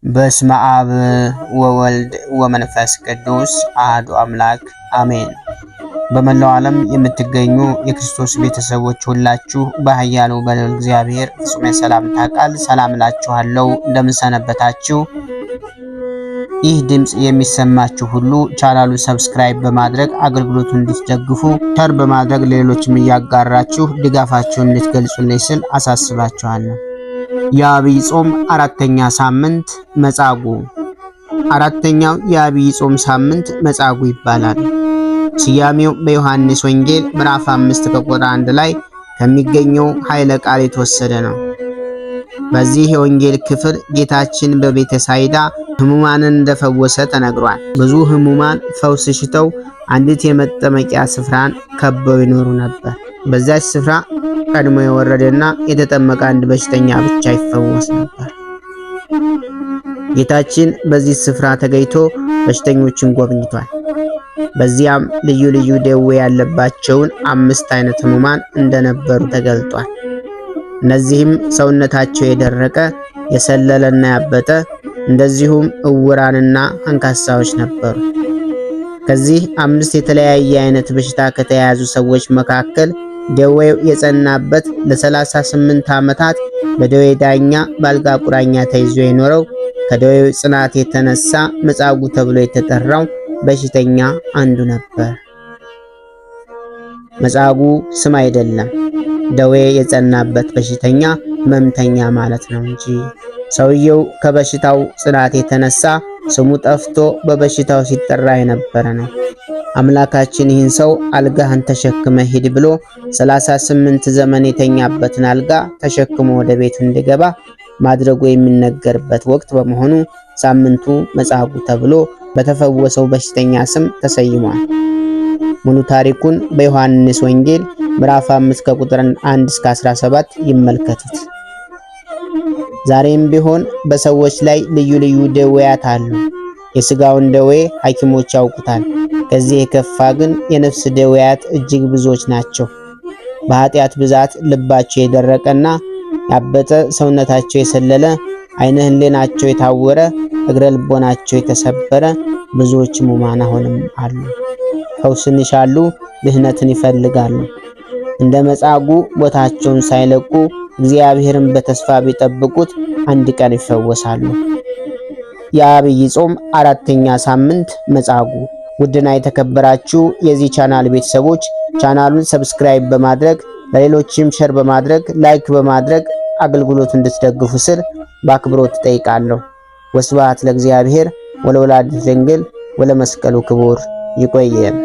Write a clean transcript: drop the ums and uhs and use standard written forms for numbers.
በስመ አብ ወወልድ ወመንፈስ ቅዱስ አሐዱ አምላክ አሜን። በመላው ዓለም የምትገኙ የክርስቶስ ቤተሰቦች ሁላችሁ በኃያሉ በልዑል እግዚአብሔር ፍጹም ሰላምታ ቃል ሰላም እላችኋለሁ። እንደምን ሰነበታችሁ? ይህ ድምጽ የሚሰማችሁ ሁሉ ቻናሉን ሰብስክራይብ በማድረግ አገልግሎቱን እንድትደግፉ፣ ሸር በማድረግ ሌሎችም እያጋራችሁ ድጋፋችሁን እንድትገልጹልኝ ስል አሳስባችኋለሁ። የአብይ ጾም አራተኛ ሳምንት መጻጉዕ። አራተኛው የአብይ ጾም ሳምንት መጻጉዕ ይባላል። ስያሜው በዮሐንስ ወንጌል ምዕራፍ 5 ከቁጥር 1 ላይ ከሚገኘው ኃይለ ቃል የተወሰደ ነው። በዚህ የወንጌል ክፍል ጌታችን በቤተ ሳይዳ ሕሙማንን እንደፈወሰ ተነግሯል። ብዙ ሕሙማን ፈውስ ሽተው አንዲት የመጠመቂያ ስፍራን ከበው ይኖሩ ነበር። በዛች ስፍራ ቀድሞ የወረደና የተጠመቀ አንድ በሽተኛ ብቻ ይፈወስ ነበር። ጌታችን በዚህ ስፍራ ተገኝቶ በሽተኞችን ጎብኝቷል። በዚያም ልዩ ልዩ ደዌ ያለባቸውን 5 አይነት ሕሙማን እንደነበሩ ተገልጧል። እነዚህም ሰውነታቸው የደረቀ የሰለለና ያበጠ እንደዚሁም እውራንና አንካሳዎች ነበሩ። ከዚህ 5 የተለያየ አይነት በሽታ ከተያዙ ሰዎች መካከል ደዌው የጸናበት ለ38 ዓመታት በደዌ ዳኛ በአልጋ ቁራኛ ተይዞ የኖረው ከደዌው ጽናት የተነሳ መጻጉዕ ተብሎ የተጠራው በሽተኛ አንዱ ነበር። መጻጉዕ ስም አይደለም፣ ደዌ የጸናበት በሽተኛ ሕመምተኛ ማለት ነው እንጂ። ሰውየው ከበሽታው ጽናት የተነሳ ስሙ ጠፍቶ በበሽታው ሲጠራ የነበረ ነው። አምላካችን ይህን ሰው አልጋህን ተሸክመ ሂድ ብሎ 38 ዘመን የተኛበትን አልጋ ተሸክሞ ወደ ቤቱ እንዲገባ ማድረጉ የሚነገርበት ወቅት በመሆኑ ሳምንቱ መጻጉዕ ተብሎ በተፈወሰው በሽተኛ ስም ተሰይሟል። ሙሉ ታሪኩን በዮሐንስ ወንጌል ምዕራፍ 5 ከቁጥር 1 እስከ 17 ይመልከቱት። ዛሬም ቢሆን በሰዎች ላይ ልዩ ልዩ ደዌያት አሉ። የሥጋውን ደዌ ሐኪሞች ያውቁታል። ከዚህ የከፋ ግን የነፍስ ደዌያት እጅግ ብዙዎች ናቸው። በኃጢአት ብዛት ልባቸው የደረቀና ያበጠ፣ ሰውነታቸው የሰለለ፣ ዓይነ ሕሊናቸው የታወረ፣ እግረ ልቦናቸው የተሰበረ ብዙዎች ሕሙማን አሁንም አሉ። ፈውስን ይሻሉ፣ ድህነትን ይፈልጋሉ። እንደ መጻጉዕ ቦታቸውን ሳይለቁ እግዚአብሔርን በተስፋ ቢጠብቁት አንድ ቀን ይፈወሳሉ። የአብይ ጾም አራተኛ ሳምንት መጻጉዕ። ውድና የተከበራችሁ የዚህ ቻናል ቤተሰቦች ቻናሉን ሰብስክራይብ በማድረግ ለሌሎችም ሸር በማድረግ ላይክ በማድረግ አገልግሎቱን እንድትደግፉ ስል በአክብሮት ጠይቃለሁ። ወስብሐት ለእግዚአብሔር ወለወላዲቱ ድንግል ወለመስቀሉ ክቡር። ይቆየን።